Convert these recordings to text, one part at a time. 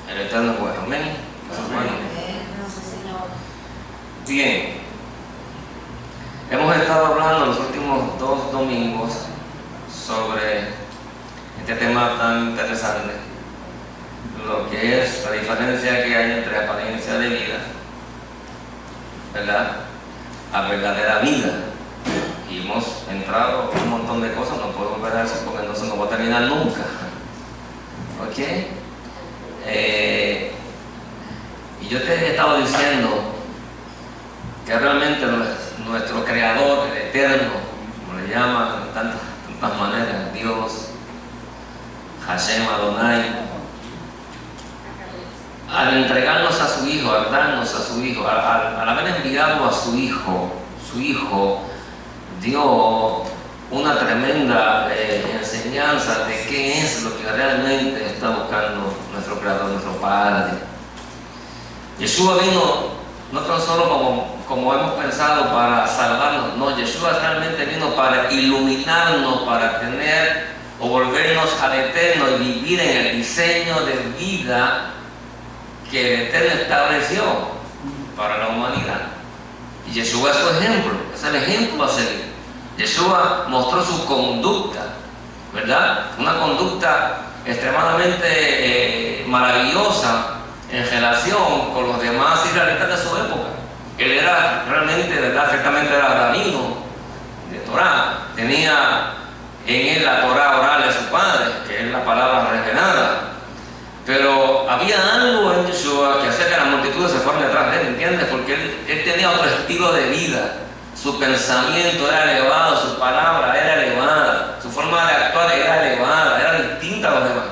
El Eterno es bueno. Amén. Eso es bueno. Bien. Hemos estado hablando los últimos 2 domingos sobre este tema tan interesante, lo que es la diferencia que hay entre apariencia de vida, ¿verdad?, a verdadera vida. Y hemos entrado en un montón de cosas, no puedo ver eso porque entonces no va a terminar nunca. ¿Ok? Y yo te he estado diciendo que realmente nuestro Creador, el Eterno, como le llaman de tantas maneras, Dios, Hashem, Adonai, al entregarnos a su Hijo, al darnos a su Hijo, al haber enviado a su Hijo dio una tremenda enseñanza de qué es lo que realmente está buscando nuestro Creador, nuestro Padre. Yeshua vino no tan solo como hemos pensado para salvarnos, no, Yeshua realmente vino para iluminarnos, para tener o volvernos al Eterno y vivir en el diseño de vida que el Eterno estableció para la humanidad. Y Yeshua es su ejemplo, es el ejemplo a seguir. Yeshua mostró su conducta, ¿verdad? Una conducta extremadamente maravillosa en relación con los demás israelitas de su época. Él era realmente, ¿verdad?, ciertamente era rabino de Torah, tenía en él la Torah oral de su padre, que es la palabra revelada, pero había algo en Yeshua que hacía que las multitudes se fueran detrás de él, ¿entiendes? Porque él tenía otro estilo de vida, su pensamiento era elevado, su palabra era elevada, su forma de actuar era elevada, era distinta a los demás,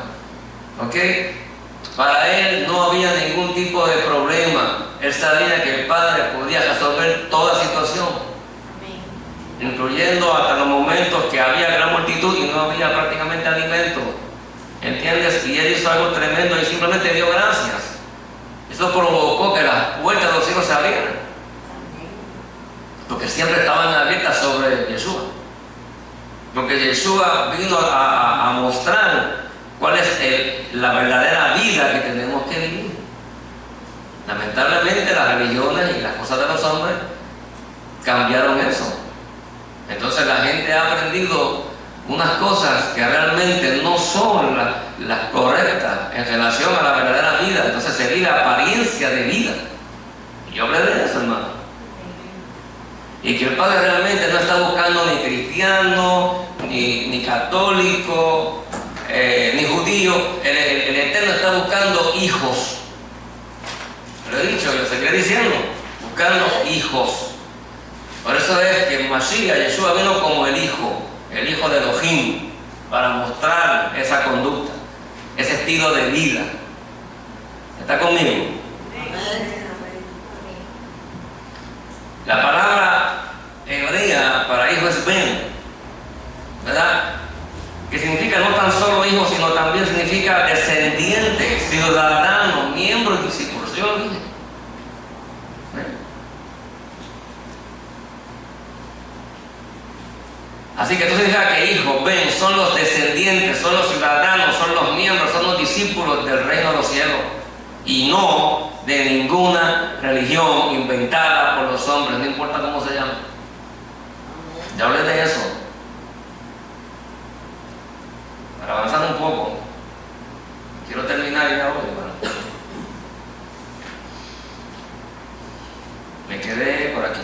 ¿ok? Para él no había ningún tipo de problema. Él sabía que el Padre podía resolver toda situación, incluyendo hasta los momentos que había gran multitud y no había prácticamente alimento. ¿Entiendes? Y él hizo algo tremendo y simplemente dio gracias. Eso provocó que las puertas de los cielos se abrieran, porque siempre estaban abiertas sobre Yeshua. Porque Yeshua vino a mostrar cuál es la verdadera vida que tenemos que vivir. Lamentablemente las religiones y las cosas de los hombres cambiaron eso. Entonces la gente ha aprendido unas cosas que realmente no son las correctas en relación a la verdadera vida. Entonces se vive apariencia de vida. Y yo hablé de eso, hermano. Y que el Padre realmente no está buscando ni cristiano, ni católico, ni judío. El Eterno está buscando hijos. Lo he dicho y lo seguiré diciendo, buscando hijos. Por eso es que Mashiach, Yeshua, vino como el hijo de Elohim, para mostrar esa conducta, ese estilo de vida. ¿Está conmigo? La palabra hebrea para hijo es ben, ¿verdad?, que significa no tan solo hijo, sino también significa descendiente, ciudadano, miembro y discípulo. Yo lo dije. Así que esto significa que hijos, ven, son los descendientes, son los ciudadanos, son los miembros, son los discípulos del reino de los cielos, y no de ninguna religión inventada por los hombres, no importa cómo se llama. Ya hablé de eso. Para avanzar un poco, quiero terminar ya hoy, bueno. Me quedé por aquí.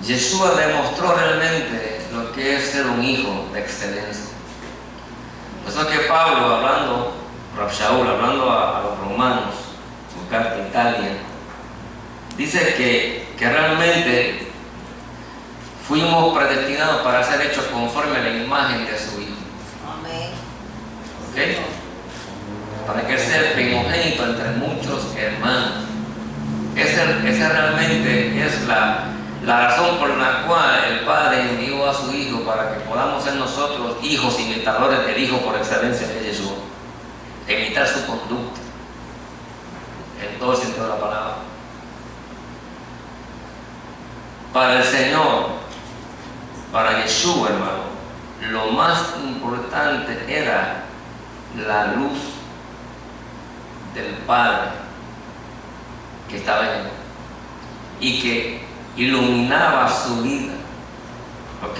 Yeshua demostró realmente lo que es ser un hijo de excelencia. Por eso es que Pablo, Rav Shaul, hablando a los romanos, su carta a Italia, dice que realmente fuimos predestinados para ser hechos conforme a la imagen de su Hijo. Amén. ¿Ok? Para que sea primogénito entre muchos hermanos. Esa realmente es la razón por la cual el Padre envió a su Hijo, para que podamos ser nosotros hijos imitadores del Hijo por excelencia de Jesús. Imitar su conducta en todo el sentido de la palabra. Para el Señor, para Yeshua, hermano, lo más importante era la luz del Padre que estaba en él y que iluminaba su vida. ¿Ok?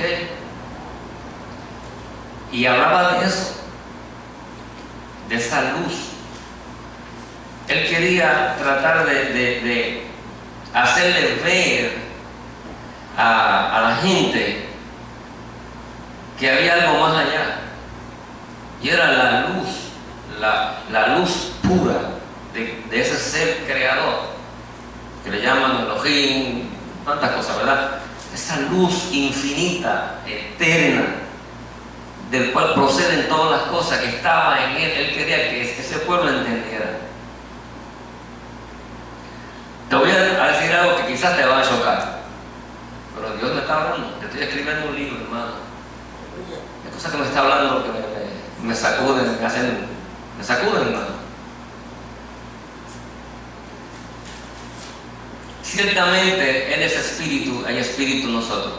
Y hablaba de eso, de esa luz. Él quería tratar de hacerle ver a la gente que había algo más allá. Y era la luz, la luz pura de ese ser creador, que le llaman Elohim, tantas cosas, ¿verdad? Esa luz infinita, eterna, del cual proceden todas las cosas, que estaba en él. Él quería que ese pueblo entendiera. Te voy a decir algo que quizás te va a chocar, pero Dios me está hablando. Te estoy escribiendo un libro, hermano. Hay cosas que me está hablando que me sacuden, me sacuden, hermano. Ciertamente Él es espíritu, hay espíritu en nosotros,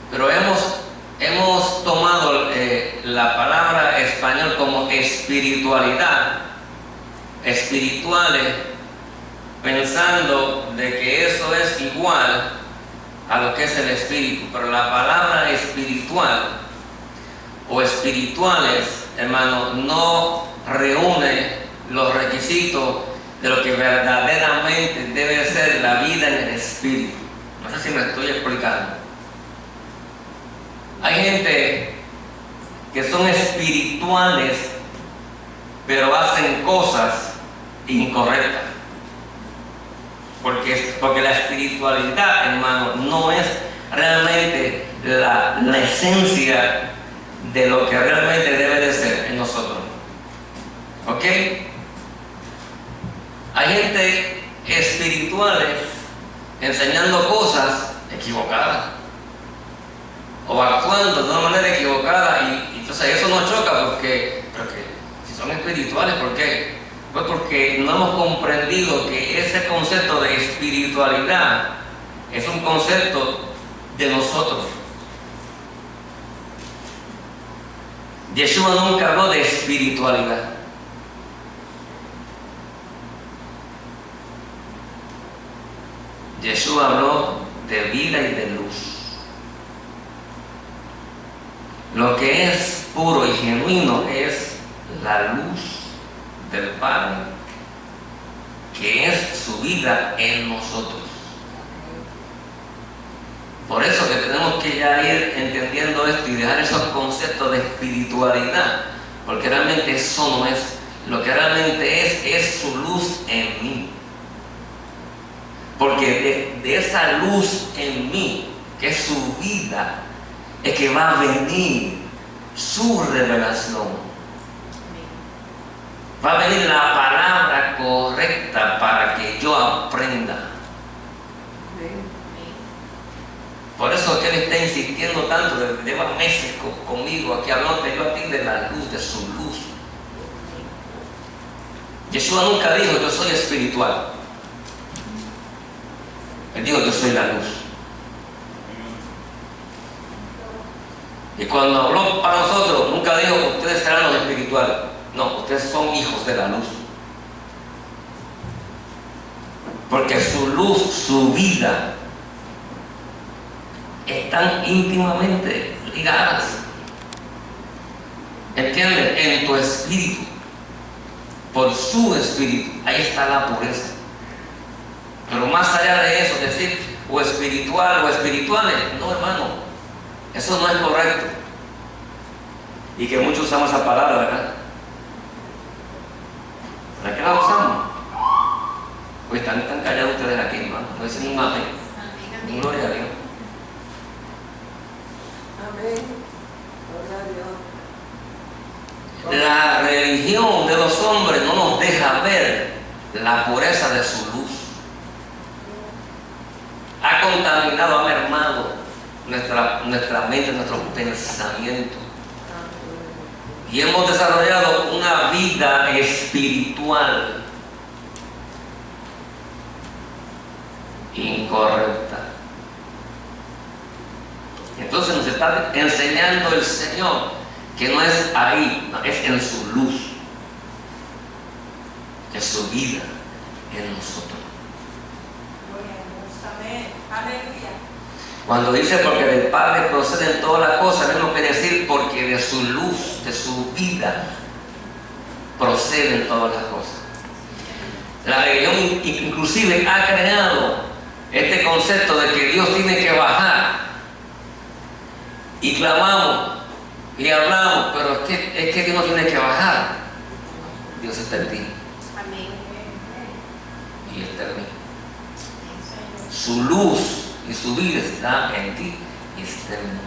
pero hemos tomado la palabra español como espiritualidad, espirituales, pensando de que eso es igual a lo que es el espíritu. Pero la palabra espiritual o espirituales, hermano, no reúne los requisitos de lo que verdaderamente debe ser la vida en el espíritu. No sé si me estoy explicando. Hay gente que son espirituales, pero hacen cosas incorrectas. Porque la espiritualidad, hermano, no es realmente la esencia de lo que realmente debe de ser en nosotros. ¿Ok? Hay gente espirituales enseñando cosas equivocadas o actuando de una manera equivocada, y entonces eso nos choca porque si son espirituales, ¿por qué? Pues porque no hemos comprendido que ese concepto de espiritualidad es un concepto de nosotros. Yeshua nunca habló de espiritualidad. Yeshua habló de vida y de luz. Lo que es puro y genuino es la luz del Padre, que es su vida en nosotros. Por eso que tenemos que ya ir entendiendo esto y dejar esos conceptos de espiritualidad, porque realmente eso no es. Lo que realmente es su luz en mí. Porque de esa luz en mí, que es su vida, es que va a venir su revelación. Va a venir la palabra correcta para que yo aprenda. Por eso que Él está insistiendo tanto, lleva meses conmigo aquí hablando yo a ti de la luz, de su luz. Yeshua nunca dijo yo soy espiritual. Él dijo yo soy la luz. Y cuando habló para nosotros, nunca dijo ustedes serán los espirituales. No, ustedes son hijos de la luz. Porque su luz, su vida, están íntimamente ligadas. ¿Entiendes? En tu espíritu. Por su espíritu. Ahí está la pureza. Pero más allá de eso, decir o espiritual o espirituales, no, hermano, eso no es correcto. Y que muchos usamos esa palabra, ¿verdad? ¿Para qué la usamos? Pues están callados ustedes aquí, hermano. No dicen un amén. Gloria a Dios. Amén. Gloria a Dios. La religión de los hombres no nos deja ver la pureza de su luz. Ha contaminado, ha mermado nuestra mente, nuestros pensamientos. Y hemos desarrollado una vida espiritual incorrecta. Entonces está enseñando el Señor que no es ahí, no, es en su luz, que su vida en nosotros. Amén. Aleluya. Cuando dice porque del Padre proceden todas las cosas, no quiere decir porque de su luz, de su vida, proceden todas las cosas. La religión inclusive ha creado este concepto de que Dios tiene que bajar, y clamamos y hablamos, pero es que Dios no tiene que bajar. Dios está en ti. Amén. Y está en mí. Su luz y su vida está en ti y está en mí.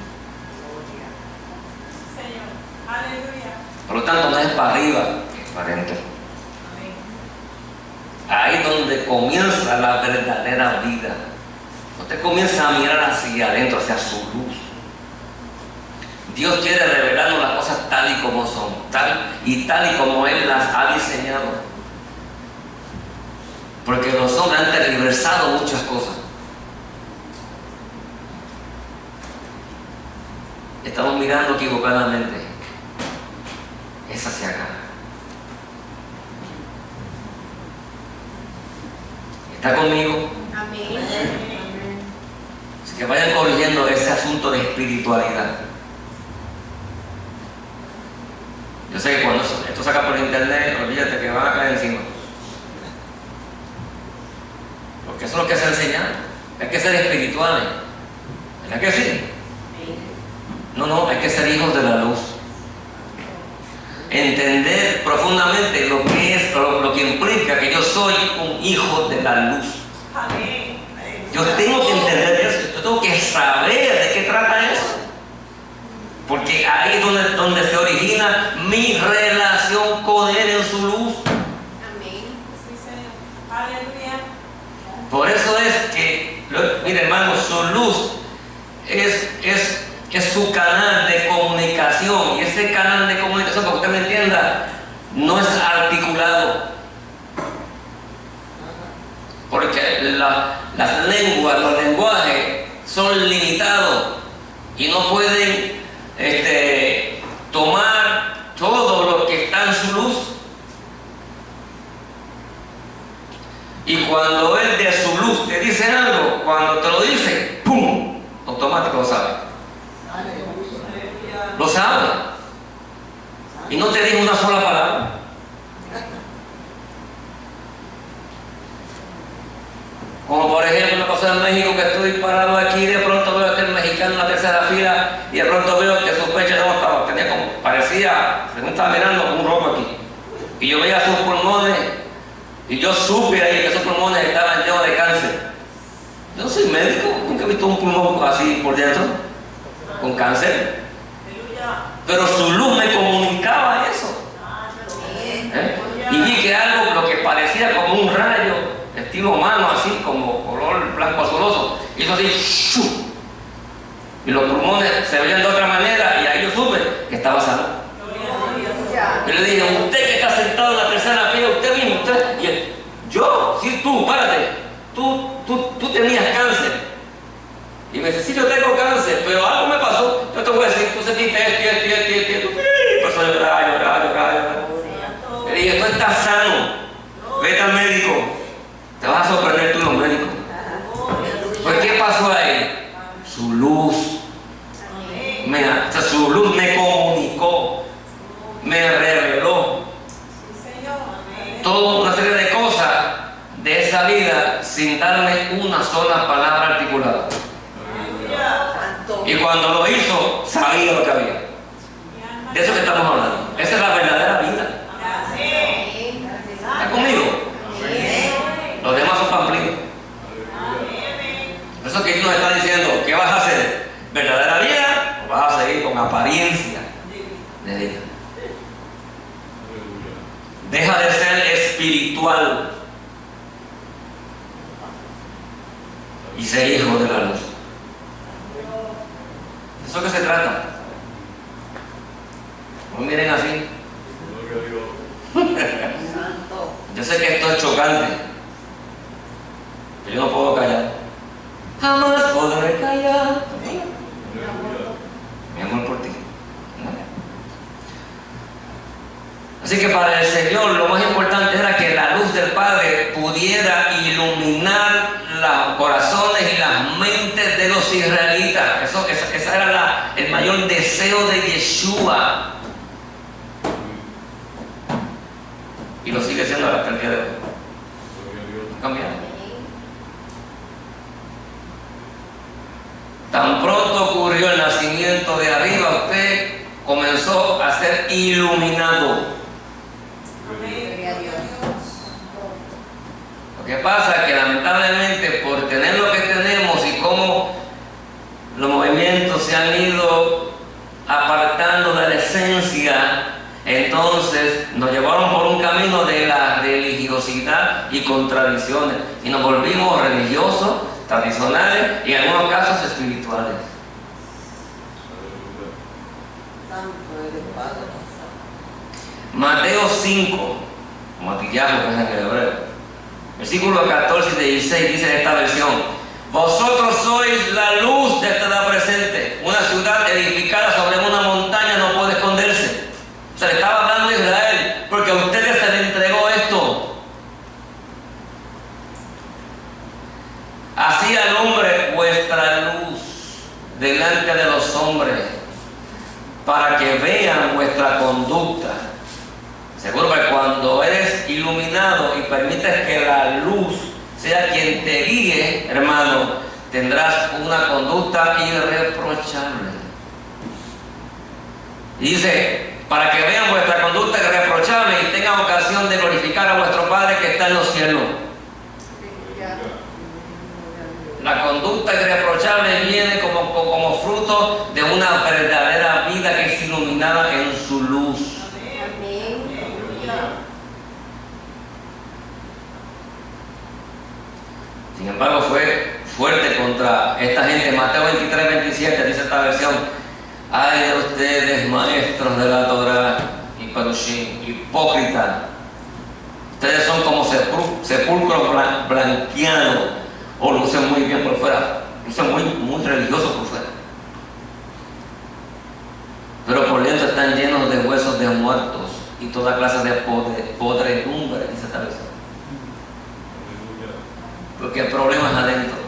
Señor. Aleluya. Por lo tanto, no es para arriba, es para adentro. Ahí es donde comienza la verdadera vida. Usted comienza a mirar hacia adentro, hacia su luz. Dios quiere revelarnos las cosas tal y como son, tal y como Él las ha diseñado. Porque los hombres han tergiversado muchas cosas. Estamos mirando equivocadamente. Es hacia acá. ¿Está conmigo? Amén. Así que vayan corrigiendo ese asunto de espiritualidad. Yo sé que cuando esto saca por internet, olvídate que van a caer encima. Porque eso es lo que se enseña. Hay que ser espirituales. ¿Verdad que sí? No, hay que ser hijos de la luz. Entender profundamente lo que es, lo que implica que yo soy un hijo de la luz. Amén. Yo tengo que entender eso, yo tengo que saber de qué trata eso. Porque ahí es donde se origina mi relación con Él en su luz. Amén. Sí, Señor. Aleluya. Por eso es que, mire hermano, su luz es su canal de comunicación. Y ese canal de comunicación, para que usted me entienda, no es articulado. Porque las lenguas, los lenguajes son limitados y no pueden tomar todo lo que está en su luz. Y cuando Él de su luz te dice algo, cuando te lo dice, ¡pum!, automático lo sabe. Lo sabe. Y no te dice una sola palabra. Como por ejemplo me pasó en México, que estoy parado aquí y de pronto veo que el mexicano en la tercera fila y de pronto veo que su pecho no estaba, tenía como, parecía, según estaba mirando, como un rojo aquí. Y yo veía sus pulmones y yo supe ahí que esos pulmones estaban llenos de cáncer. Yo no soy médico, nunca he visto un pulmón así por dentro, con cáncer. Pero su luz me comunicaba eso. Y vi que algo, lo que parecía como un rayo, estilo humano, así como color blanco azuloso, hizo así, ¡shoo! Y los pulmones se veían de otra manera, y ahí yo supe que estaba sano. Yo le dije, usted que está sentado en la tercera fila, usted mismo, usted, y él, yo, sí, tú, párate, tú tenías cáncer. Y me dice, sí, yo tengo cáncer, pero algo me pasó. Yo te voy a decir, tú sentiste esto. Empezó a llorar. Le dije, tú estás sano, vete al médico. Te vas a sorprender tú los médicos. Pues, ¿qué pasó ahí? Su luz. Su luz me comunicó, me reveló toda una serie de cosas de esa vida sin darme una sola palabra articulada. Y cuando lo hizo, sabía lo que había. De eso que estamos hablando. Esa es la verdadera vida. ¿Está conmigo? Los demás son pamplinos. Por eso que Dios nos está diciendo, ¿qué vas a hacer? ¿Verdadera vida o vas a seguir con apariencia de vida? Deja de ser espiritual y ser hijo de la luz. ¿De eso que se trata? No miren así. Yo sé que esto es chocante, pero yo no puedo callar. Jamás podré callar. Así que para el Señor lo más importante era que la luz del Padre pudiera iluminar los corazones y las mentes de los israelitas. Esa era el mayor deseo de Yeshua. Y lo sigue siendo hasta el día de hoy. Cambiando. Tan pronto ocurrió el nacimiento de arriba, usted comenzó a ser iluminado. Lo que pasa es que lamentablemente por tener lo que tenemos y cómo los movimientos se han ido apartando de la esencia, entonces nos llevaron por un camino de la religiosidad y contradicciones y nos volvimos religiosos, tradicionales y en algunos casos espirituales. Mateo 5, Matillahu, que es en el hebreo, versículos 14 y 16 dice esta versión: vosotros sois la luz de esta edad presente. Una ciudad edificada sobre una montaña no puede esconderse. Se le estaba hablando a Israel, porque a ustedes se les entregó esto. Así alumbre vuestra luz delante de los hombres, para que vean vuestra conducta. Seguro que cuando eres iluminado y permites que la luz sea quien te guíe, hermano, tendrás una conducta irreprochable. Y dice, para que vean vuestra conducta irreprochable y tengan ocasión de glorificar a vuestro Padre que está en los cielos. La conducta irreprochable viene como fruto de una verdadera vida que es iluminada en su luz. Sin embargo, fue fuerte contra esta gente. Mateo 23, 27 dice esta versión: ay de ustedes, maestros de la Torá y Parushim, hipócritas. Ustedes son como sepulcros blanqueados, o lucen muy bien por fuera, lucen muy religiosos por fuera, pero por dentro están llenos de huesos de muertos y toda clase de podredumbre, dice esta versión. Porque el problema es adentro.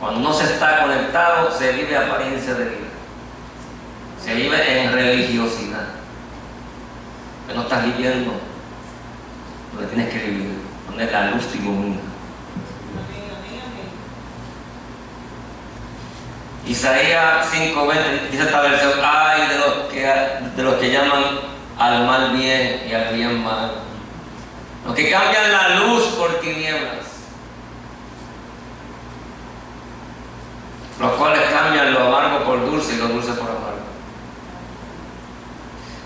Cuando no se está conectado, se vive apariencia de vida. Se vive en religiosidad. Pero no estás viviendo donde tienes que vivir, donde la luz te ilumina. Isaías 5:20 dice esta versión: ay de los que llaman al mal bien y al bien mal, los que cambian la luz por tinieblas, los cuales cambian lo amargo por dulce y lo dulce por amargo.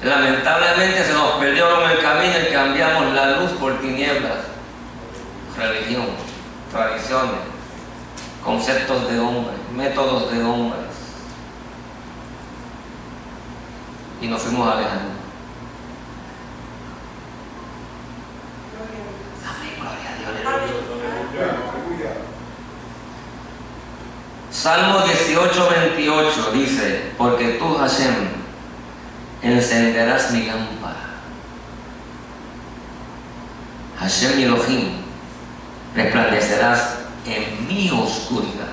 Lamentablemente se nos perdió en el camino y cambiamos la luz por tinieblas, religión, tradiciones, conceptos de hombres, métodos de hombres, y nos fuimos alejando. Amén, gloria a Dios. Salmo 18:28 dice: porque tú, Hashem, encenderás mi lámpara. Hashem Elohim, resplandecerás en mi oscuridad.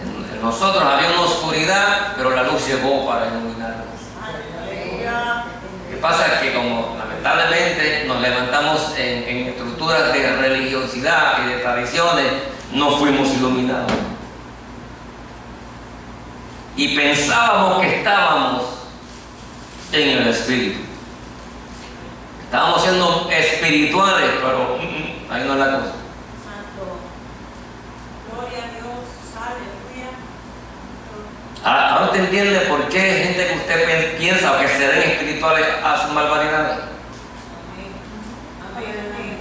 En nosotros había una oscuridad, pero la luz llegó para iluminarnos. Lo que pasa es que como lamentablemente nos levantamos en estructuras de religiosidad y de tradiciones, no fuimos iluminados. Y pensábamos que estábamos en el Espíritu. Estábamos siendo espirituales, pero ahí no es la cosa. Gloria a Dios, aleluya. Ahora te entiende por qué gente que usted piensa o que se den espirituales hacen barbaridades. Amén. Amén.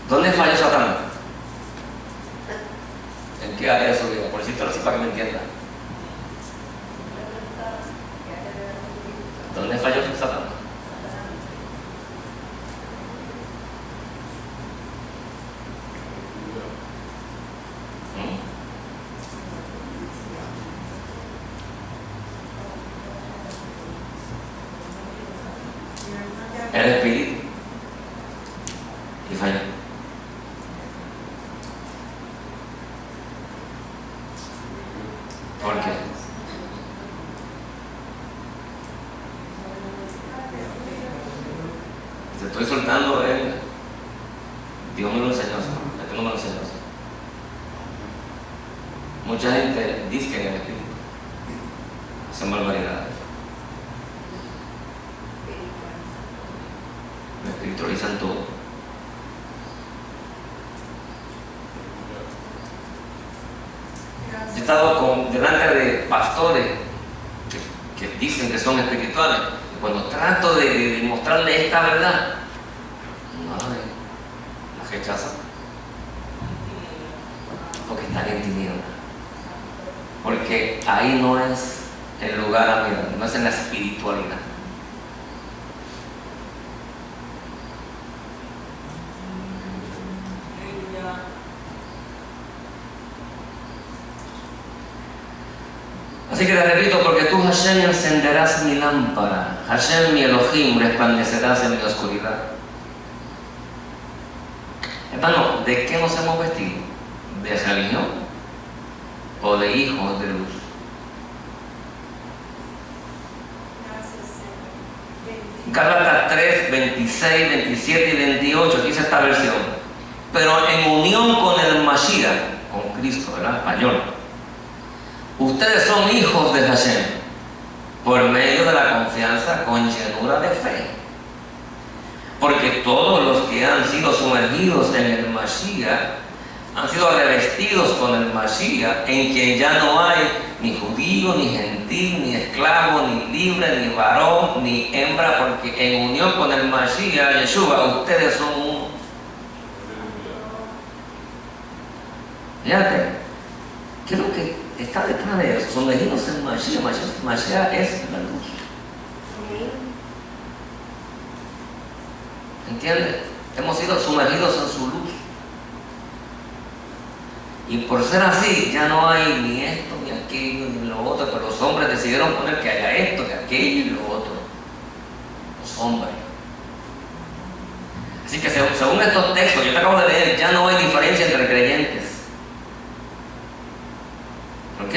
¿Dónde falló Satanás? ¿En qué área de su vida? Por decirlo así para que me entiendan. ¿Dónde falló Satanás? el espíritu y falló. ¿Por qué? Te estoy soltando Dios me lo enseñó, esto no me lo enseñó. Mucha gente dice que en el espíritu hacen barbaridades. Me espiritualizan todo. Yo he estado delante de pastores que dicen que son espirituales, y cuando trato de mostrarles esta verdad, no la rechazan, porque están en tinieblas. Porque ahí no es el lugar a mirar, no es en la espiritualidad. Así que te repito, porque tú, Hashem, encenderás mi lámpara. Hashem, mi Elohim, resplandecerás en mi oscuridad. Hermano, ¿de qué nos hemos vestido? ¿De religión o de hijos de luz? Gálatas 3, 26, 27 y 28 dice esta versión: pero en unión con el Mashiach, con Cristo, ¿verdad? Español. Ustedes son hijos de Hashem por medio de la confianza con llenura de fe. Porque todos los que han sido sumergidos en el Mashiach han sido revestidos con el Mashiach, en quien ya no hay ni judío, ni gentil, ni esclavo, ni libre, ni varón, ni hembra, porque en unión con el Mashiach, Yeshua, ustedes son uno. Fíjate, ¿qué es lo que está detrás de eso? Sumergidos en Mashiach. Mashiach es la luz. ¿Entiendes? Hemos sido sumergidos en su luz. Y por ser así, ya no hay ni esto, ni aquello, ni lo otro, pero los hombres decidieron poner que haya esto, que aquello y lo otro. Los hombres. Así que según estos textos, yo te acabo de leer, ya no hay diferencia entre creyentes. ¿Ok?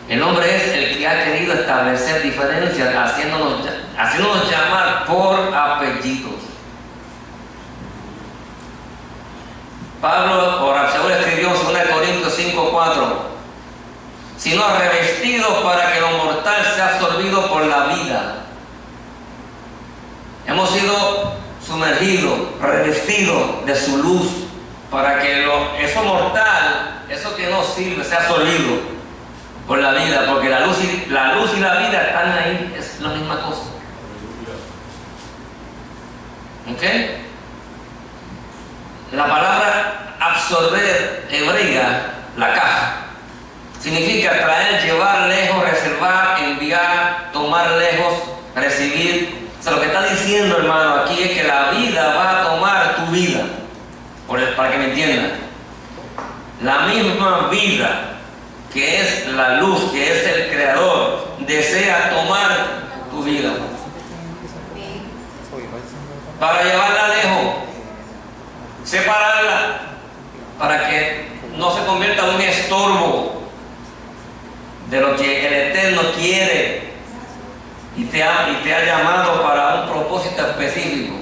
El hombre es el que ha querido establecer diferencias, haciéndonos llamar por apellidos. Pablo, o Rabsaúl, escribió en 2 Corintios 5:4: sino revestidos para que lo mortal sea absorbido por la vida. Hemos sido sumergidos, revestidos de su luz, para que eso mortal, eso que no sirve, sea absorbido por la vida, porque la luz y la vida están ahí, es la misma cosa. ¿Ok? La palabra absorber hebrea, la caja, significa traer, llevar lejos, reservar, enviar, tomar lejos, recibir. O sea, lo que está diciendo, hermano, aquí es que la vida va a tomar tu vida. Para que me entiendan, la misma vida que es la luz, que es el creador, desea tomar tu vida para llevarla lejos, separarla, para que no se convierta en un estorbo de lo que el Eterno quiere y te ha llamado para un propósito específico.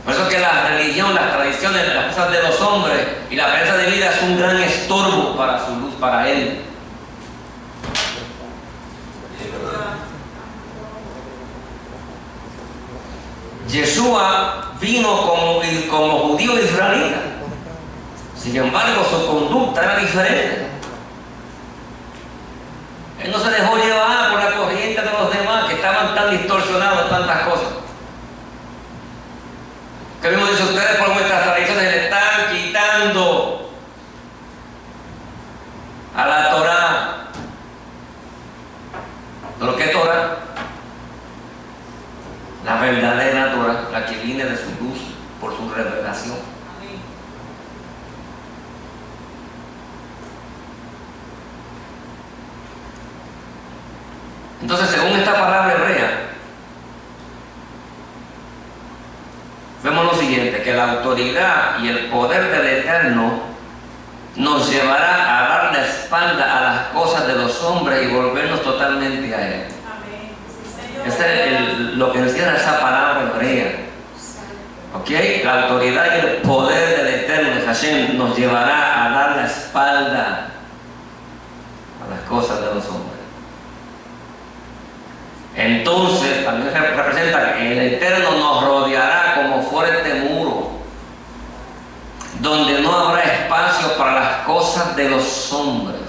Por eso que la religión, las tradiciones, las cosas de los hombres y la pereza de vida es un gran estorbo para su luz, para Él. Yeshua vino como judío israelita. Sin embargo, su conducta era diferente. Él no se dejó llevar por la corriente de los demás que estaban tan distorsionados en tantas cosas. Que mismo dice: ustedes por vuestras tradiciones le están quitando a la Torah. ¿Pero qué Torah? La verdadera Torah, la que viene de su luz por su revelación. Entonces, según esta palabra hebrea, que la autoridad y el poder del Eterno nos llevará a dar la espalda a las cosas de los hombres y volvernos totalmente a Él. Amén. Sí, Señor. Ese es lo que encierra esa palabra hebrea. ¿Ok? La autoridad y el poder del Eterno de Hashem nos llevará a dar la espalda a las cosas de los hombres. Entonces también representa que el Eterno nos rodeará como fuerte muro, donde no habrá espacio para las cosas de los hombres.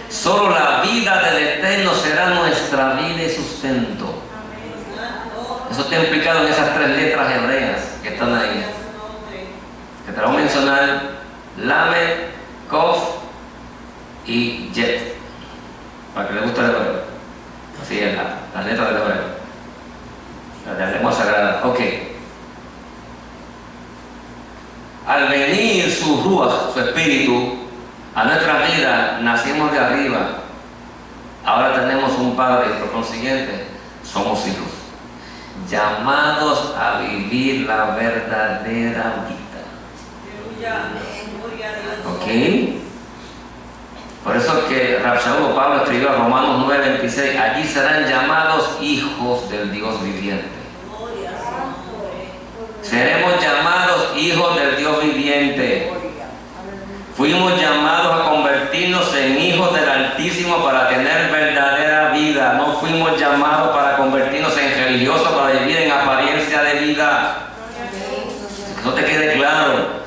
Solo la vida del Eterno será nuestra vida y sustento. Eso está implicado en esas 3 letras hebreas que están ahí, que te lo voy a mencionar: Lamed, Kof y Jet, para que le guste el hebreo. Así es, las letras del hebreo, la lengua sagrada. Ok. Al venir su Ruach, su espíritu, a nuestra vida, nacimos de arriba. Ahora tenemos un Padre y por consiguiente somos hijos, llamados a vivir la verdadera vida. ¿Ok? Por eso que Rabshaul Pablo escribió a Romanos 9:26: allí serán llamados hijos del Dios viviente. Seremos llamados hijos del Dios viviente. Fuimos llamados a convertirnos en hijos del Altísimo para tener verdadera vida. No fuimos llamados para convertirnos en religiosos, para vivir en apariencia de vida. Que no te quede claro.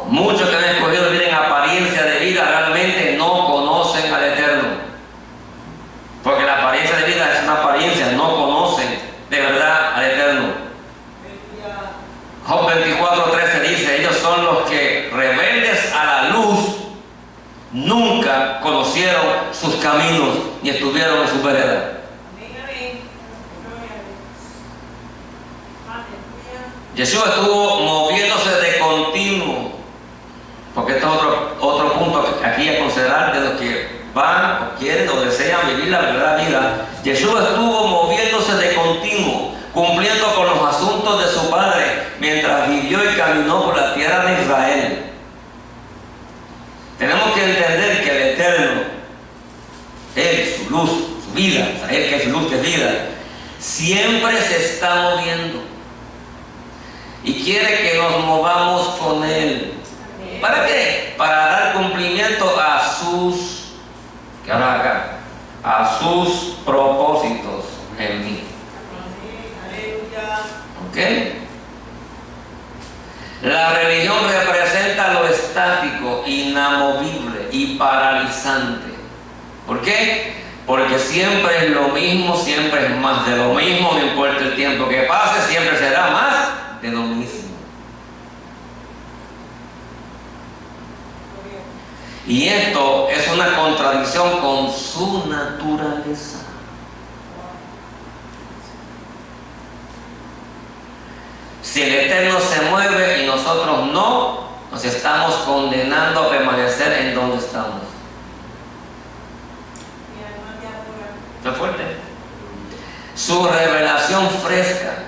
Muchos que han escogido vivir en apariencia de vida realmente no conocen al Eterno. Porque la apariencia de vida es una apariencia, no conocen de verdad al Eterno. Job 24:13 dice: ellos son los que, rebeldes a la luz, nunca conocieron sus caminos ni estuvieron en su vereda. Yeshua estuvo moviéndose de continuo, porque este es otro punto aquí a considerar de los que van o quieren o desean vivir la verdadera vida. Yeshua estuvo moviéndose de continuo, cumpliendo con los asuntos de su Padre mientras vivió y caminó por la tierra de Israel. Tenemos que entender que el Eterno, Él, su luz, su vida, o sea, Él que es luz, que es vida, siempre se está moviendo y quiere que nos movamos con Él. ¿Para qué? Para dar cumplimiento a sus, que ahora acá, a sus propósitos en mí. ¿Ok? La religión representa lo estático, inamovible y paralizante. ¿Por qué? Porque siempre es lo mismo, siempre es más de lo mismo, no importa el tiempo que pase, siempre será más de lo mismo. Y esto es una contradicción con su naturaleza. Si el Eterno se mueve y nosotros no, nos estamos condenando a permanecer en donde estamos. ¿Qué fuerte? Su revelación fresca,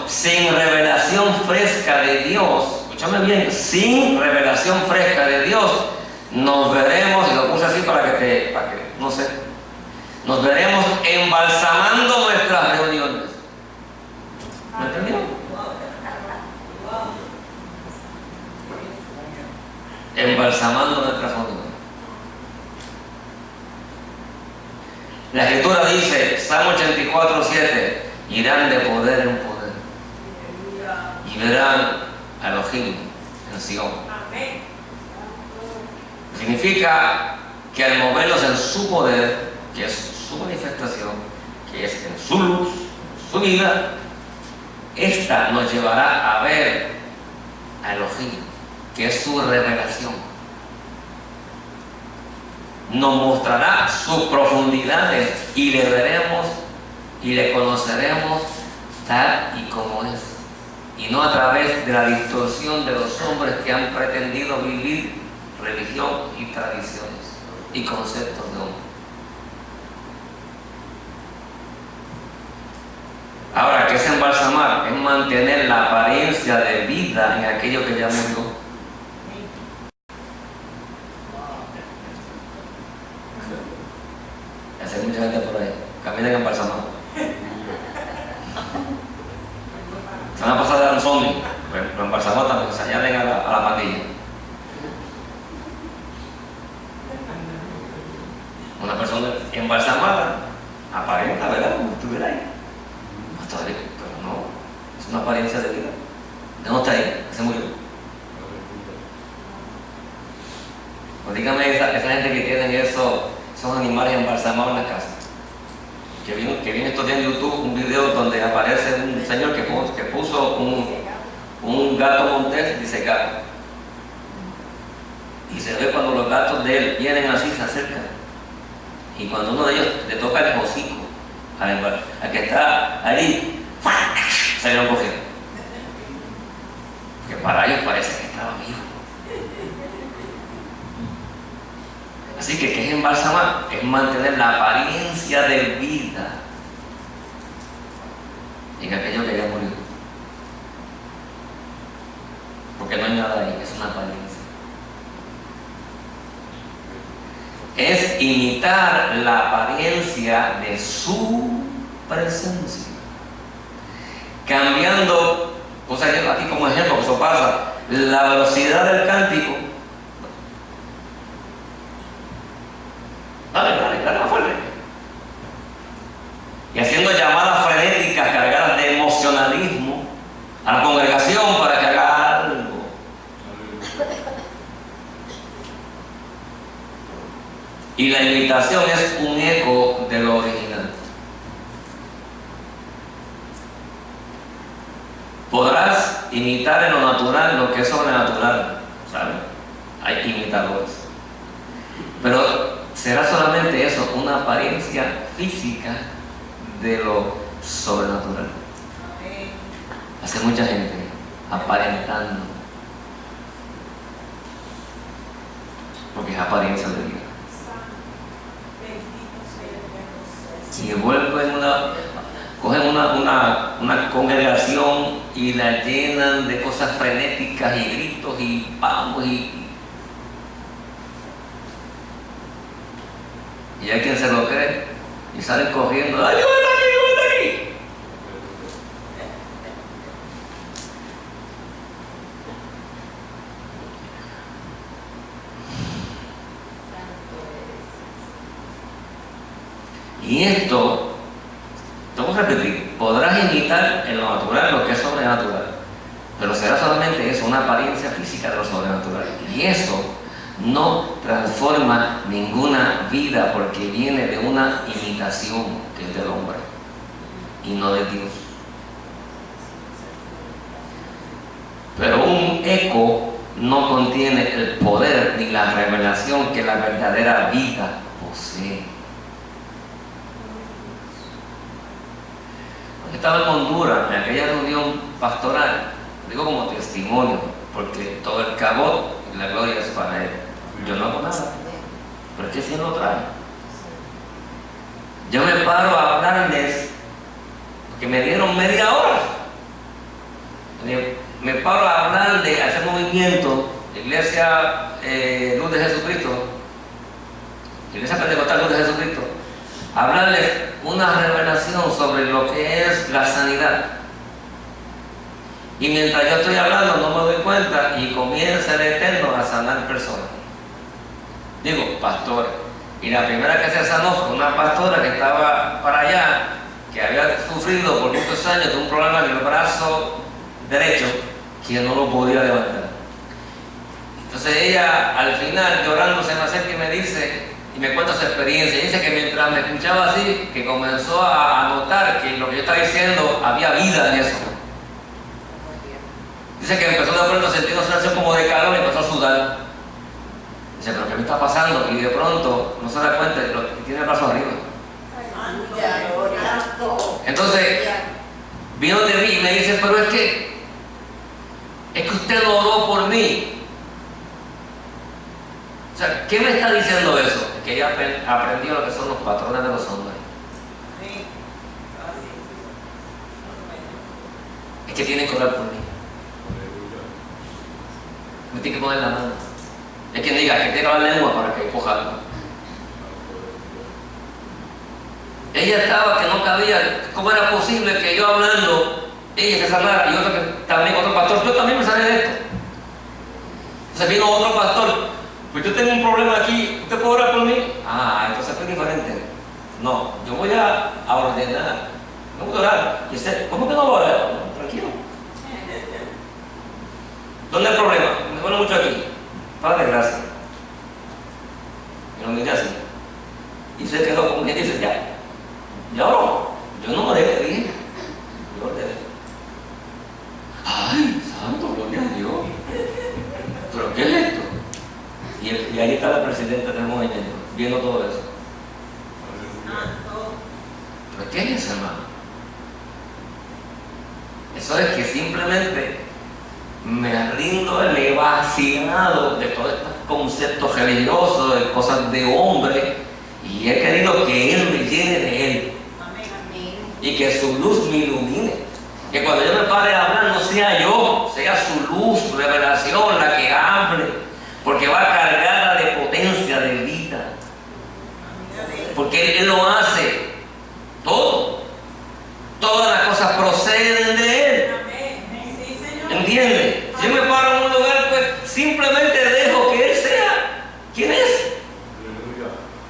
sin revelación fresca de Dios, escúchame bien, sin revelación fresca de Dios, nos veremos, y lo puse así para que no sé, nos veremos embalsamando nuestras reuniones. ¿Me entendió? Embalsamando nuestras reuniones. La Escritura dice, Salmo 84:7, irán de poder en poder y verán a Elohim en Sion. Significa que al movernos en su poder, que es su manifestación, que es en su luz, su vida, esta nos llevará a ver a Elohim, que es su revelación. Nos mostrará sus profundidades y le veremos y le conoceremos tal y como es, y no a través de la distorsión de los hombres que han pretendido vivir religión y tradiciones y conceptos de hombre. Ahora, ¿qué es embalsamar? Es mantener la apariencia apariencia de vida en aquello que ya murió. Hay mucha gente por ahí, caminan embalsamados. Se van a pasar de un zombie, pero embalsamados también, se añaden a la pandilla. Una persona embalsamada aparenta, ¿verdad? Como estuviera ahí. Pero no, es una apariencia de vida. No está ahí, se murió. Pues dígame esa gente que tienen esos animales embalsamados en la casa. Que viene estos días en YouTube un video donde aparece un señor que puso un gato montés disecado. Y se ve cuando los gatos de él vienen así, se acercan. Y cuando uno de ellos le toca el hocico al que está allí, se lo cogió. Porque para ellos parece que estaba vivo. Así que, ¿qué es embalsamar? Es mantener la apariencia de vida en aquello que ya murió. Porque no hay nada ahí, es una apariencia. Es imitar la apariencia de su presencia. Cambiando, puse aquí como ejemplo, que eso pasa, la velocidad del cántico. Dale más fuerte. Y haciendo llamadas frenéticas cargadas de emocionalismo a la congregación para que haga algo. Y la imitación es un eco de lo original. Podrás imitar en lo natural lo que es sobrenatural, ¿sabes? Hay imitadores. Pero será solamente eso, una apariencia física de lo sobrenatural. Hace mucha gente aparentando, porque es apariencia de vida. Y vuelven cogen una congregación y la llenan de cosas frenéticas y gritos y vamos y hay quien se lo cree y salen corriendo, ¡ay, yo voy aquí! Y esto, vamos a repetir, podrás imitar en lo natural lo que es sobrenatural, pero será solamente eso, una apariencia física de lo sobrenatural. Y eso no transforma ninguna vida porque viene de una imitación que es del hombre y no de Dios. Pero un eco no contiene el poder ni la revelación que la verdadera vida posee. Estaba en Honduras, en aquella reunión pastoral, digo como testimonio, porque todo el cabot y la gloria es para él. Yo no hago nada, pero es que si lo trae. Yo me paro a hablarles, porque me dieron media hora. Me paro a hablarles, a hacer movimiento, la iglesia Luz de Jesucristo, la iglesia Pentecostal Luz de Jesucristo, hablarles una revelación sobre lo que es la sanidad. Y mientras yo estoy hablando no me doy cuenta y comienza el Eterno a sanar personas. Digo, pastores. Y la primera que se sanó fue una pastora que estaba para allá, que había sufrido por muchos años de un problema en el brazo derecho, que no lo podía levantar. Entonces ella al final llorando se me acerca y me dice, y me cuenta su experiencia, y dice que mientras me escuchaba así, que comenzó a notar que lo que yo estaba diciendo había vida en eso. Dice que empezó de pronto a sentir una sensación como de calor y empezó a sudar. Dice, pero ¿qué me está pasando? Y de pronto no se da cuenta que tiene el brazo arriba. Entonces vino de mí y me dice, pero es que usted oró por mí. O sea, ¿qué me está diciendo eso? Que ella aprendió lo que son los patrones de los hombres. Es que tienen que orar por mí. Me tiene que poner la mano. Es quien diga que tenga la lengua para que coja algo. Ella estaba que no cabía. ¿Cómo era posible que yo hablando, ella se sanara? Y también otro pastor, yo también me sané de esto. Entonces vino otro pastor, pues yo tengo un problema aquí, ¿usted puede orar por mí? Ah, entonces fue diferente. No, yo voy a ordenar, no voy a orar. Y usted, ¿cómo que no voy a orar? No, tranquilo. ¿Dónde hay el problema? Me duele mucho aquí. Padre, gracias. Y lo miré así. Y se quedó como quien dice, ya oro. Yo no oré, le dije. Yo ordené. Ay, santo, gloria a Dios. ¿Pero qué es esto? Y ahí está la presidenta del movimiento, viendo todo eso. ¿Pero qué es eso, hermano? Eso es que simplemente me rindo, me he vaciado de todos estos conceptos religiosos, de cosas de hombre, y he querido que Él me llene de Él. Y que su luz me ilumine. Que cuando yo me pare a hablar no sea yo, sea su luz, su revelación la que hable, porque va cargada de potencia, de vida. Porque Él lo hace todo. Todas las cosas proceden de Él. ¿Entiende? Si yo me paro en un lugar, pues simplemente dejo que Él sea quien es.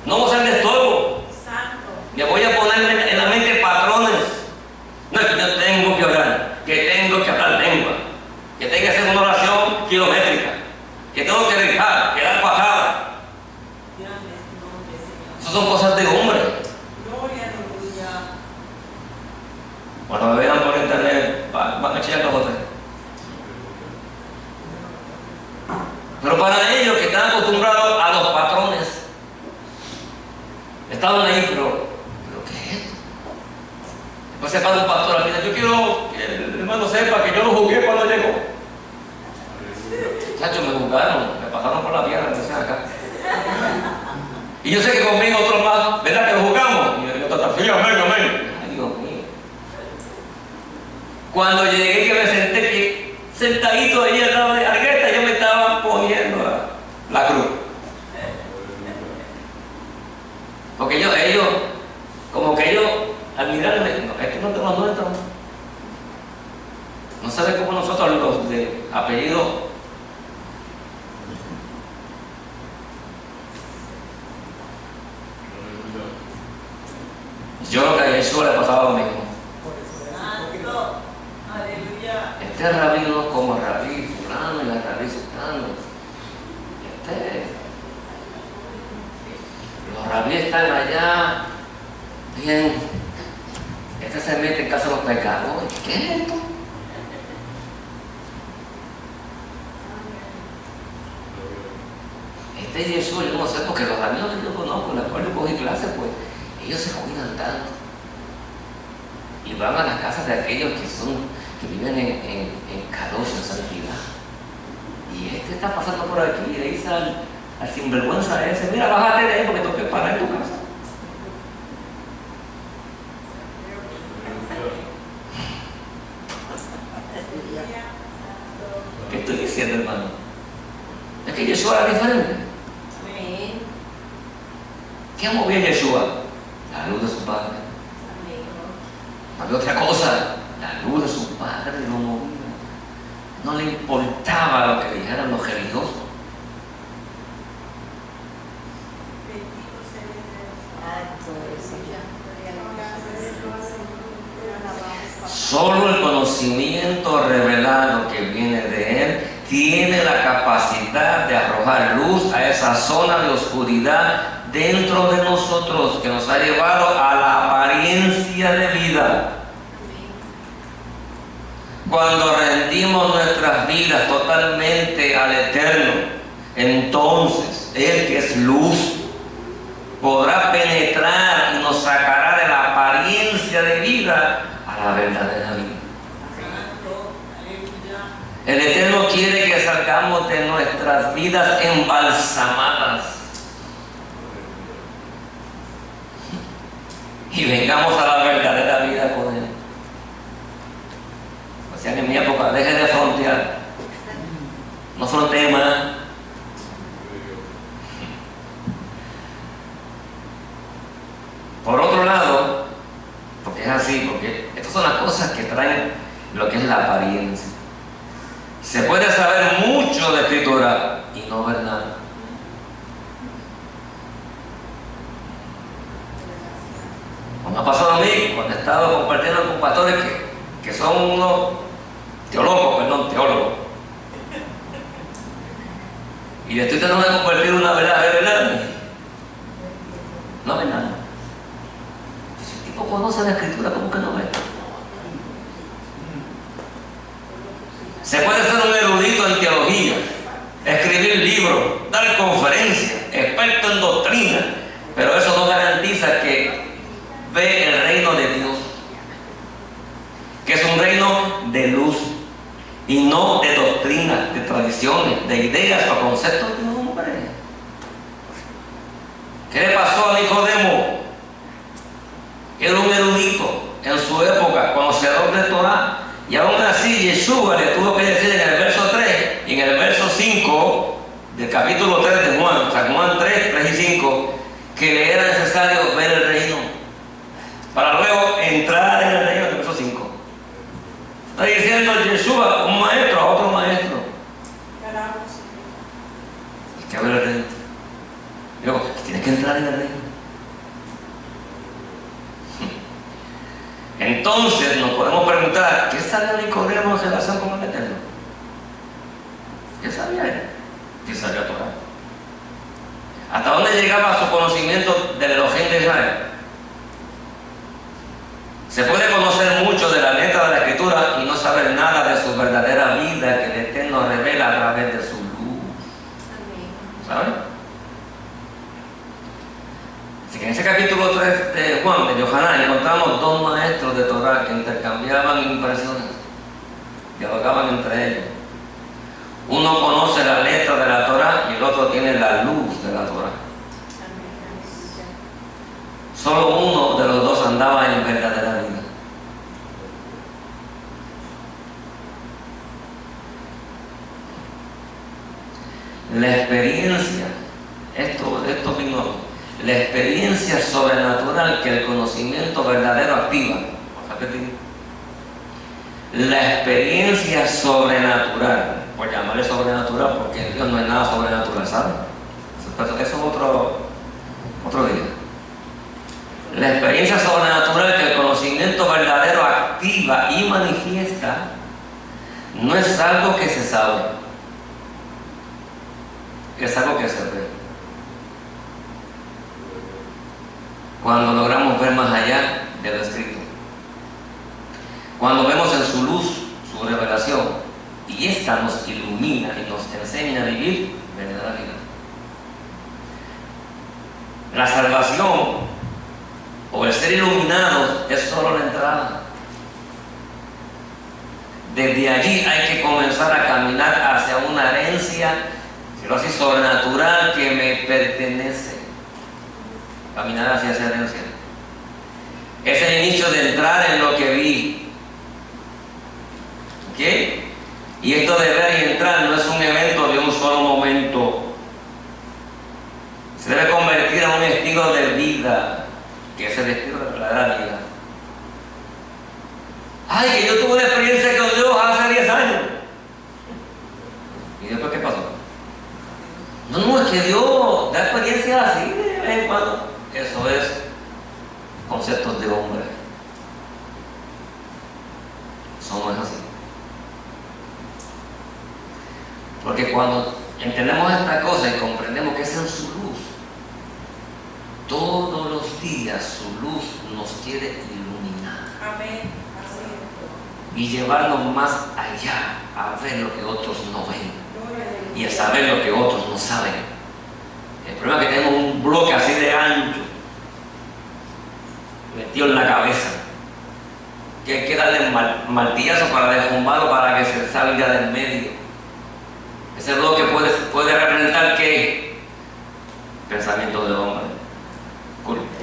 No voy a ser de estorbo. Me voy a poner en la mente patrones. No es que yo tengo que orar, que tengo que hablar lengua, que tengo que hacer una oración kilométrica, que tengo que gritar, que dar patadas. Esas son cosas de hombre. Cuando me vean por internet, van a echar los otros. Pero para ellos que están acostumbrados a los patrones, estaban ahí, pero ¿qué es esto? Después se para un pastor al final, yo quiero que el hermano sepa que yo lo jugué cuando llegó. Chacho, me jugaron, me pasaron por la pierna, me dicen acá. Y yo sé que conmigo otros más, ¿verdad que lo jugamos? Y yo estaba así, amén, amén. Ay, Dios mío. Cuando llegué que me senté que sentadito ahí al lado de Argueta, yo me estaba poniendo la cruz. Porque ellos, como que ellos, al mirarme, no, esto no es de los nuestros. No sabe cómo nosotros los de apellido. Yo lo que a Jesús le pasaba lo mismo. Este rabino como rabí fulano y la rabí sultano. Los rabíes están allá, bien. Este se mete en casa de los pecadores. ¿Qué es esto? Este Jesús, yo no sé, porque los rabinos que yo conozco, en los cuales yo cogí clase, pues ellos se cuidan tanto. Y van a las casas de aquellos que viven en Kadosh, en santidad. Y este está pasando por aquí y le dice al sinvergüenza ese, mira, bájate de ahí porque tengo que parar en tu casa. ¿Qué estoy diciendo, hermano? Es que Yeshua era diferente. ¿Qué movía Yeshua? La luz de su padre. No había otra cosa. La luz de su padre lo movía. No le importaba lo que dijeran los religiosos. Solo el conocimiento revelado que viene de Él tiene la capacidad de arrojar luz a esa zona de oscuridad dentro de nosotros que nos ha llevado a la apariencia de vida. Cuando rendimos nuestras vidas totalmente al Eterno, entonces Él, que es luz, podrá penetrar y nos sacará de la apariencia de vida a la verdadera vida. El Eterno quiere que salgamos de nuestras vidas embalsamadas y vengamos a la verdadera vida con Él. O sea que en mi época, deje de frontear. No frontee más. Es así, porque estas son las cosas que traen lo que es la apariencia. Se puede saber mucho de escritura y no ver nada. Como ha pasado a mí cuando he estado compartiendo con pastores que son unos teólogos. Y le estoy tratando de compartir una verdad, no ve nada. Si el tipo conoce la escritura, ¿cómo que no ve? Se puede ser un erudito en teología, escribir libros, dar conferencias, experto en doctrina, pero eso no garantiza que ve el reino de Dios, que es un reino de luz y no de doctrinas, de tradiciones, de ideas o conceptos de un hombre. ¿Qué le pasó a Nicodemo? Era un erudito en su época, conocedor de Torah, y aún así Yeshua le tuvo que decir en el verso 3 y en el verso 5 del capítulo 3 de Juan, o sea, Juan 3 y 5, que le era necesario ver el reino para luego entrar en el reino del verso 5. Está diciendo Yeshua, un maestro a otro maestro. Hay que ver el reino. Luego, tienes que entrar en el reino. Entonces nos podemos preguntar, ¿qué sabía Nicodemo en relación con el Eterno? ¿Qué sabía él? ¿Qué sabía Torah? ¿Hasta dónde llegaba su conocimiento del Elohim de Israel? Se puede conocer mucho de la letra de la Escritura y no saber nada de su verdadera vida que el Eterno revela a través de su luz. ¿Saben? Así que en ese capítulo 3 de Juan, de Yohanan, encontramos dos maestros de Torah que intercambiaban impresiones, dialogaban entre ellos. Uno conoce la letra de la Torah y el otro tiene la luz de la Torah. Solo uno de los dos andaba en verdadera vida. La experiencia, esto vino, la experiencia sobrenatural que el conocimiento verdadero activa. La experiencia sobrenatural, por llamarle sobrenatural, porque en Dios no hay nada sobrenatural, ¿saben? Eso es otro día. La experiencia sobrenatural que el conocimiento verdadero activa y manifiesta no es algo que se sabe, es algo que se ve. Cuando logramos ver más allá de lo escrito, cuando vemos en su luz su revelación y esta nos ilumina y nos enseña a vivir verdadera vida. La salvación o el ser iluminados es solo la entrada. Desde allí hay que comenzar a caminar hacia una herencia, si lo así, sobrenatural que me pertenece. Caminar hacia esa herencia. Es el inicio de entrar en lo que vi. ¿Ok? Y esto de ver y entrar no es un evento de un solo momento. Se debe convertir en un estilo de vida, que es el estilo de la verdadera vida. Ay, que yo tuve una experiencia con Dios hace 10 años. ¿Y después qué pasó? No, es que Dios da experiencias así de vez en cuando. Eso es conceptos de hombre. Eso no es así. Porque cuando entendemos esta cosa y comprendemos que es en su luz, todos los días su luz nos quiere iluminar. Amén. Y llevarnos más allá a ver lo que otros no ven y a saber lo que otros no saben. El problema es que tenemos un bloque así de ancho metido en la cabeza, que hay que darle martillazo para derrumbarlo para que se salga del medio. Ese bloque puede representar ¿qué? Pensamiento del hombre,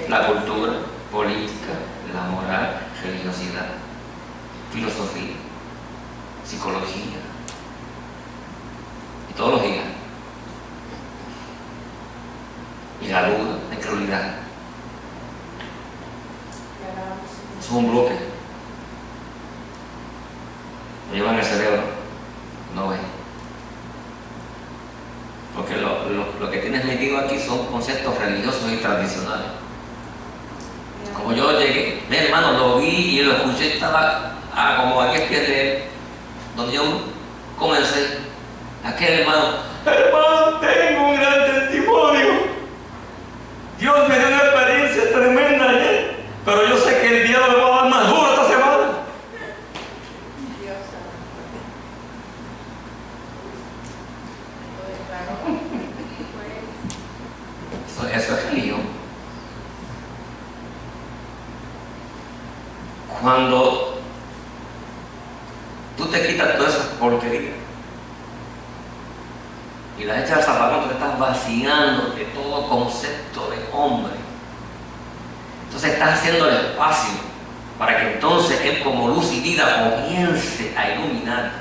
la cultura, política, la moral, religiosidad, filosofía, psicología y teología, y la duda, la incredulidad. es un bloque. Lo llevan en el cerebro, no ven. Porque lo que tienes metido aquí son conceptos religiosos y tradicionales. Como yo llegué, mi hermano, lo vi y lo escuché, estaba como a 10 pies de él, donde yo comencé. Aquel hermano, tengo un gran testimonio. Dios me dio una experiencia tremenda ayer, pero yo sé que el diablo me va a dar más duro esta semana. Eso es religión. Cuando tú te quitas todas esas porquerías y las echas al zapato, te estás vaciando de todo concepto de hombre. Entonces estás haciendo el espacio para que entonces Él, como luz y vida, comience a iluminar.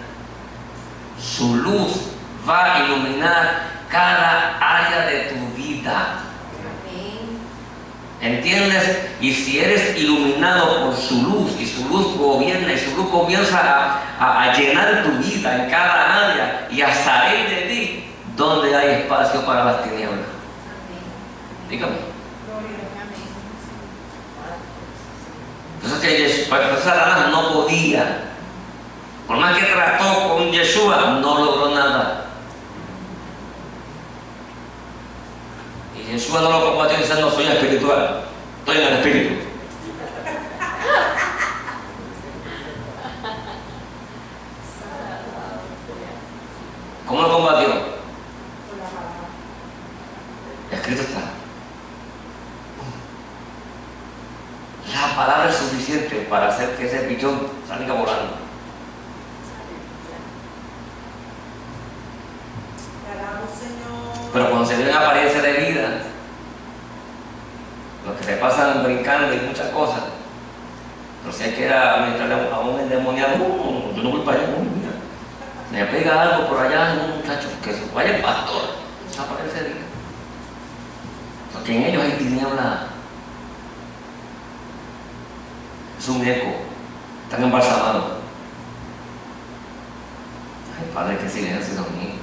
Su luz va a iluminar cada área de tu vida. ¿Entiendes? Y si eres iluminado por su luz, y su luz gobierna, y su luz comienza a llenar tu vida en cada área y a salir de ti, ¿dónde hay espacio para las tinieblas? Dígame. Entonces que Satanás no podía, por más que trató con Yeshua, no logró nada. Y Yeshua no lo combatió diciendo: soy espiritual, estoy en el espíritu. ¿Cómo lo combatió? Escrito está. La palabra es suficiente para hacer que ese pichón salga volando. Pero cuando se ve en apariencia de vida, los que se pasan brincando y muchas cosas, pero si hay que ir a administrarle a un endemoniado, yo no voy para allá, mira. Me pega algo por allá, un muchacho, que se vaya el pastor, esa apariencia de vida. Porque en ellos hay tiniebla. Es un eco, están embalsamados. Ay, Padre, qué silencio, Dios mío.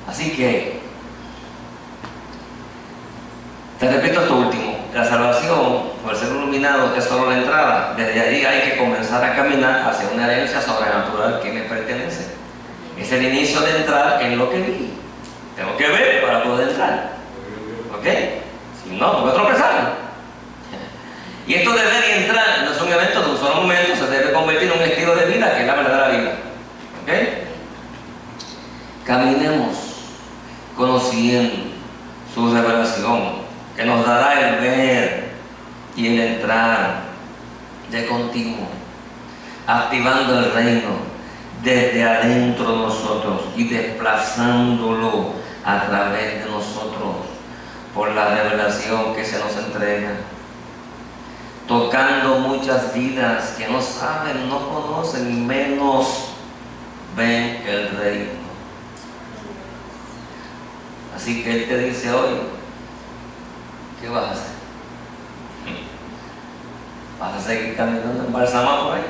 Así que, te repito esto último: la salvación, por ser iluminado, es solo la entrada. Desde ahí hay que comenzar a caminar hacia una herencia sobrenatural que me pertenece. Es el inicio de entrar en lo que vi. Tengo que ver para poder entrar. ¿Ok? Si no, voy a tropezar. Y esto de ver y entrar no es un evento de un solo momento, se debe convertir en un estilo de vida que es la verdadera vida. ¿Ok? Caminemos conociendo su revelación, que nos dará el ver y el entrar de continuo, activando el reino desde adentro de nosotros y desplazándolo a través de nosotros por la revelación que se nos entrega, tocando muchas vidas que no saben, no conocen y menos ven el reino. Así que Él te dice hoy: ¿qué vas a hacer? ¿Vas a seguir caminando embalsamado por ahí?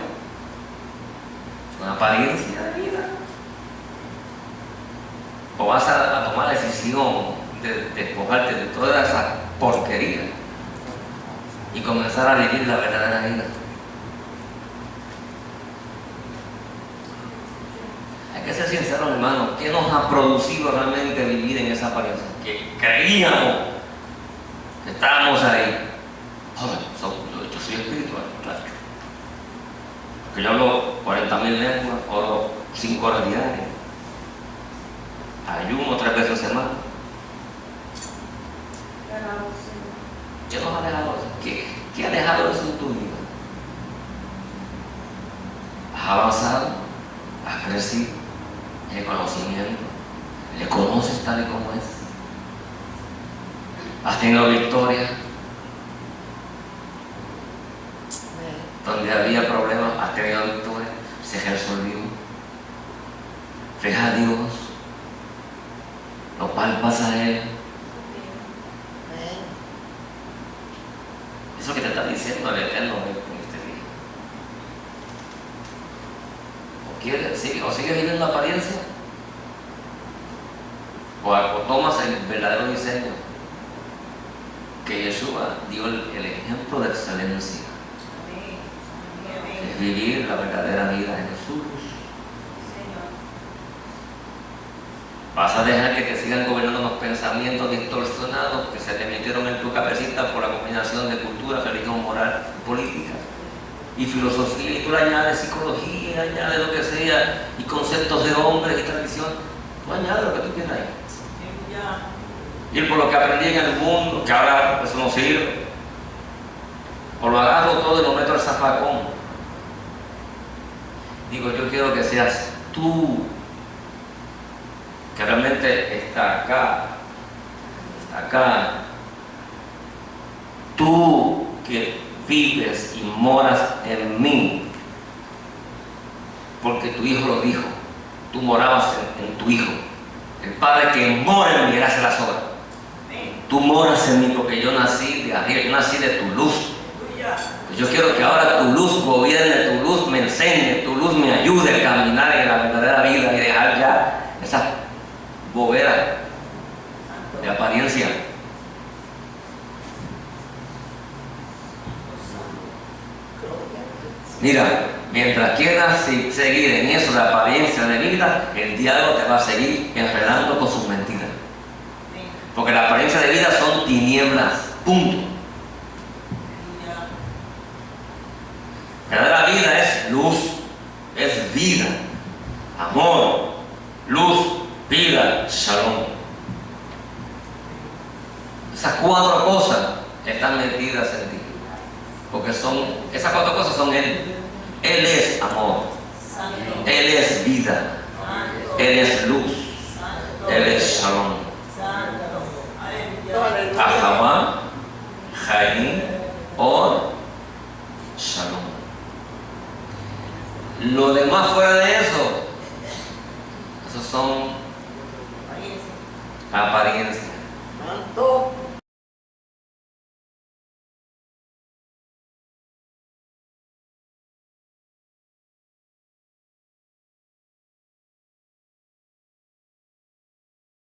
Una apariencia de vida. ¿O vas a tomar la decisión de despojarte de toda esa porquería y comenzar a vivir la verdadera vida? Hay que ser sinceros, hermanos. ¿Qué nos ha producido realmente vivir en esa apariencia? Que creíamos que estábamos ahí. Yo soy espiritual, claro. Porque yo hablo 40.000 lenguas, oro 5 horas diarias, ayuno 3 veces a semana. ¿Qué nos ha dejado eso? ¿Qué ha dejado eso en tu vida? ¿Has avanzado? ¿Has crecido en el conocimiento? ¿Le conoces tal y como es? ¿Has tenido victoria? Donde había problemas, has tenido victoria, se resolvió. Ves a Dios, lo palpas a Él, o tomas el verdadero diseño, que Yeshua dio el ejemplo de excelencia, que es vivir la verdadera vida en Jesús. Vas a dejar que te sigan gobernando los pensamientos distorsionados que se te metieron en tu cabecita por la combinación de cultura, religión, moral, política y filosofía, y tú le añades psicología, añades lo que sea, y conceptos de hombres y tradición. Tú añades lo que tú quieras ahí. Ir por lo que aprendí en el mundo, que ahora eso no sirve. O lo agarro todo y lo meto al zafacón. Digo, yo quiero que seas tú, que realmente está acá. Tú que vives y moras en mí, porque tu hijo lo dijo, tú morabas en tu hijo. El Padre que mora en mí, Él hace las obras. Tú moras en mí porque yo nací de arriba, yo nací de tu luz. Pues yo quiero que ahora tu luz gobierne, tu luz me enseñe, tu luz me ayude a caminar en la verdadera vida y dejar ya esa bobera de apariencia. Mira, mientras quieras seguir en eso de apariencia de vida, el diablo te va a seguir enredando con sus mentiras. Porque la apariencia de vida son tinieblas, punto. La verdadera vida es luz, es vida, amor, luz, vida, shalom. Esas cuatro cosas están metidas en ti. Porque esas cuatro cosas son Él. Él es amor. Él es vida. Él es luz. Él es shalom. Ahava, Jaim, Or, Shalom. Lo demás fuera de eso, esos son apariencias.